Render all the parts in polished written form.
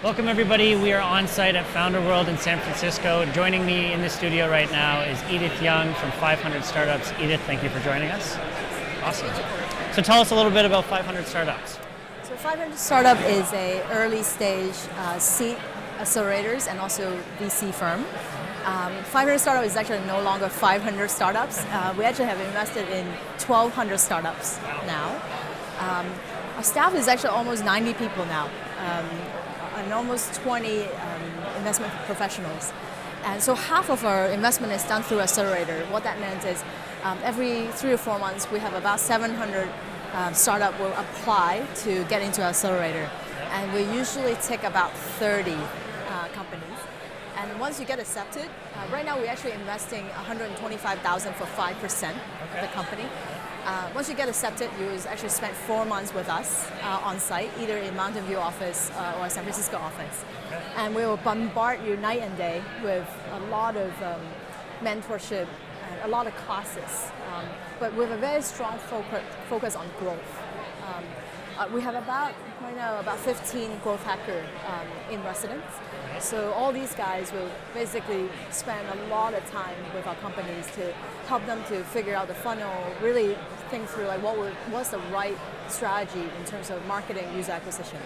Welcome everybody. We are on site at Founder World in San Francisco. Joining me in the studio right now is Edith Yeung from 500 Startups. Edith, thank you for joining us. Awesome. So tell us a little bit about 500 Startups. So 500 Startup is a early stage seed accelerators and also VC firm. 500 Startup is actually no longer 500 startups. We actually have invested in 1,200 startups now. Our staff is actually almost 90 people now. And almost 20 investment professionals. And so half of our investment is done through accelerator. What that meant is every 3 or 4 months we have about 700 startup will apply to get into accelerator. And we usually take about 30 companies. And once you get accepted, right now we're actually investing $125,000 for 5% of the company. Once you get accepted, you actually spend 4 months with us on site, either in Mountain View office or San Francisco office. Okay. And we will bombard you night and day with a lot of mentorship and a lot of classes, but with a very strong focus on growth. We have right now about 15 growth hackers in residence. So all these guys will basically spend a lot of time with our companies to help them to figure out the funnel, really think through like what's the right strategy in terms of marketing, user acquisition.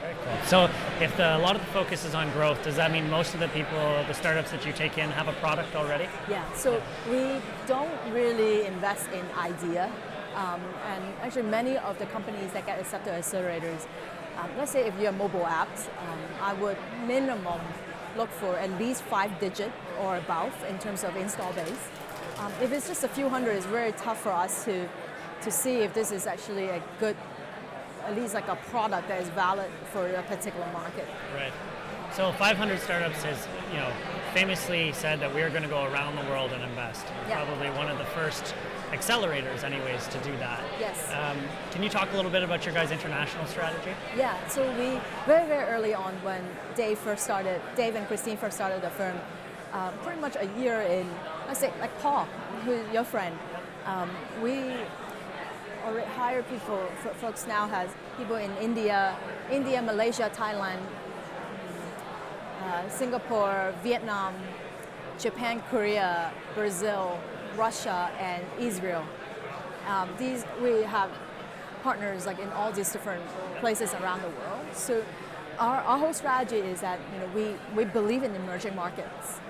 Very cool. So if a lot of the focus is on growth, does that mean most of the people, the startups that you take in, have a product already? Yeah, so we don't really invest in idea. And actually many of the companies that get accepted as accelerators, let's say if you're mobile apps, I would minimum look for at least 5-digit or above in terms of install base. If it's just a few hundred, it's very tough for us to see if this is actually a good, at least like a product that is valid for a particular market. Right. So 500 Startups has, famously said that we're going to go around the world and invest. Yeah. Probably one of the first accelerators anyways to do that. Yes. Can you talk a little bit about your guys' international strategy? Yeah, so we, very, very early on when Dave and Christine first started the firm, pretty much a year in, let's say like Paul, who's your friend, we already hire people, folks now has people in India, Malaysia, Thailand, Singapore, Vietnam, Japan, Korea, Brazil, Russia, and Israel. We have partners like in all these different places around the world. So our whole strategy is that we believe in emerging markets,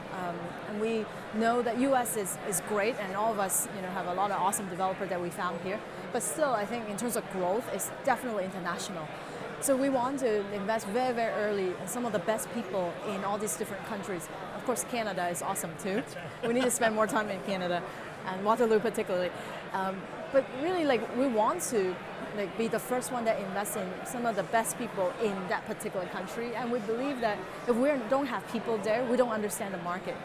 and we know that US is great, and all of us have a lot of awesome developers that we found here. But still, I think in terms of growth, it's definitely international. So we want to invest very, very early in some of the best people in all these different countries. Of course, Canada is awesome too. We need to spend more time in Canada, and Waterloo particularly. But really, we want to be the first one that invests in some of the best people in that particular country. And we believe that if we don't have people there, we don't understand the market.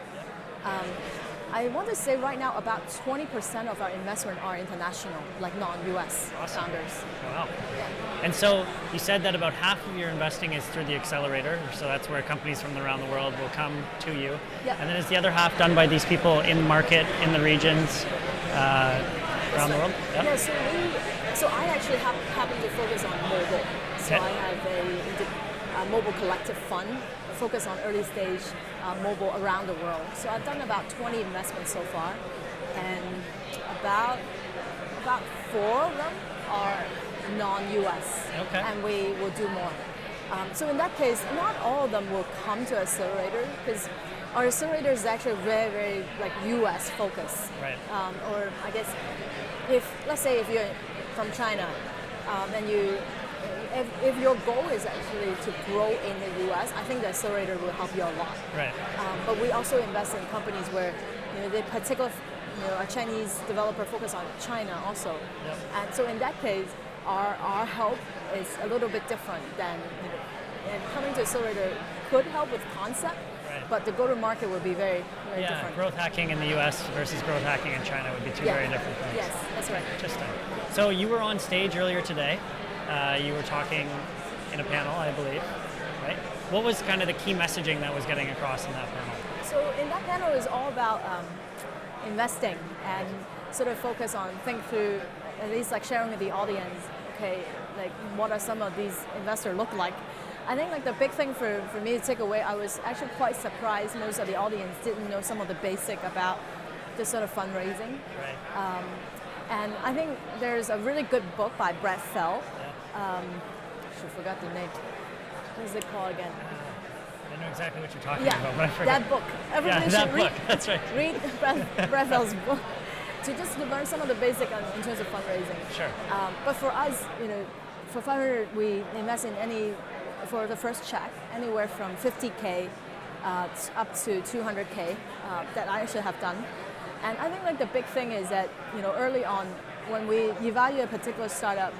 I want to say right now about 20% of our investment are international, like non-US Awesome. founders. Wow. Yeah. And so you said that about half of your investing is through the accelerator, so that's where companies from around the world will come to you. Yep. And then is the other half done by these people in the market, in the regions, around the world? Yep. Yeah, so I actually happen to focus on mobile. So Okay. I have a mobile collective fund focused on early stage mobile around the world. So I've done about 20 investments so far, and about 4 of them are non-US, Okay. and we will do more. So in that case, not all of them will come to accelerator because our accelerator is actually very, very US focused. Right. Or I guess let's say if you're from China, and if your goal is actually to grow in the US, I think the accelerator will help you a lot. Right. But we also invest in companies where the particular a Chinese developer focus on China also. Yep. And so in that case, our help is a little bit different than and coming to accelerator could help with concept, Right. but the go-to-market would be very, very Yeah, different. growth hacking in the US versus growth hacking in China would be two very different things. Yes, that's right. Interesting. So you were on stage earlier today. You were talking in a panel, I believe, right? What was kind of the key messaging that was getting across in that panel? So in that panel is all about investing and sort of focus on think through, at least sharing with the audience, okay, what are some of these investors look like? I think like the big thing for me to take away, I was actually quite surprised most of the audience didn't know some of the basic about this sort of fundraising. Right. And I think there's a really good book by Brett Fell. Yeah. I forgot the name. What is it called again? I know exactly what you're talking Yeah, about, but I forget. that book. Everybody Yeah, that should read, book. That's right. read Brett Fell's book to just learn some of the basic in terms of fundraising. Sure. But for us, for 500, we invest in for the first check, anywhere from 50K up to 200K that I actually have done. And I think like the big thing is that, early on, when we evaluate a particular startup,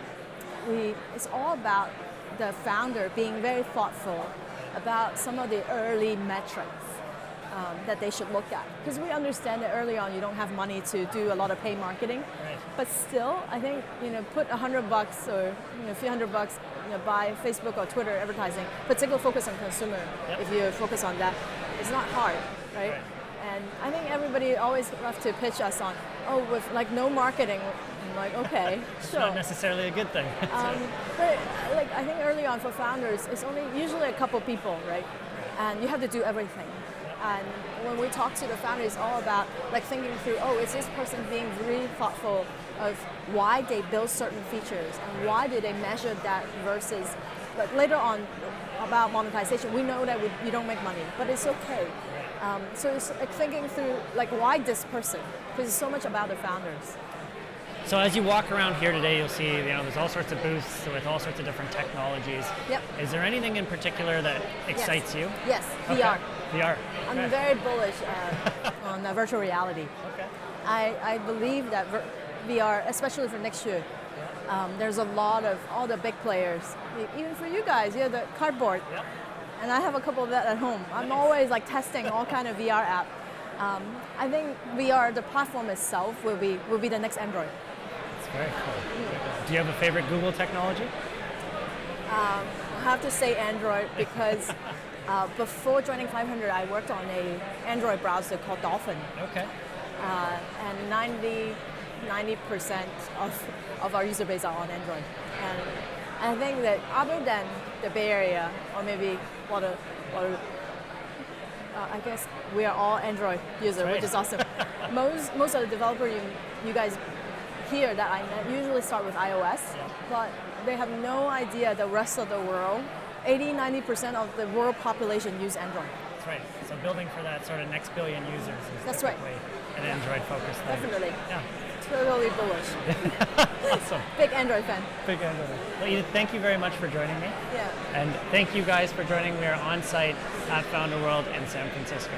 it's all about the founder being very thoughtful about some of the early metrics that they should look at. Because we understand that early on you don't have money to do a lot of paid marketing. Right. But still, I think, put $100 or a few $100, buy Facebook or Twitter advertising, particular focus on consumer. Yep. If you focus on that, it's not hard, right? And I think everybody always loves to pitch us on, with like no marketing. I'm like, okay, It's sure. not necessarily a good thing. But like I think early on for founders, it's only usually a couple people, right? And you have to do everything. And when we talk to the founders, it's all about like thinking through, is this person being really thoughtful of why they build certain features and why do they measure that versus, like later on about monetization, we know that you don't make money, but it's okay. So it's like thinking through like why this person, because it's so much about the founders. So as you walk around here today, you'll see, there's all sorts of booths with all sorts of different technologies. Yep. Is there anything in particular that excites you? Yes, Okay. VR. VR. I'm Okay. very bullish on virtual reality. Okay. I believe that VR, especially for next year, there's a lot of all the big players. Even for you guys, you have the cardboard. Yep. And I have a couple of that at home. I'm always like testing all kind of VR app. I think VR, the platform itself, will be the next Android. That's very cool. Do you have a favorite Google technology? I have to say Android because before joining 500, I worked on a Android browser called Dolphin. Okay. And 90% of our user base are on Android. And I think that other than the Bay Area, or maybe I guess we are all Android users, Right. which is awesome. Most of the developers you guys hear that I usually start with iOS, but they have no idea the rest of the world, 80-90% of the world population use Android. That's right. So building for that sort of next billion users is That's right. definitely an Android-focused thing. Definitely. Yeah. Totally bullish. Awesome. Big Android fan. Big Android. Well, Edith, thank you very much for joining me. Yeah. And thank you guys for joining. We are on site at Founder World in San Francisco.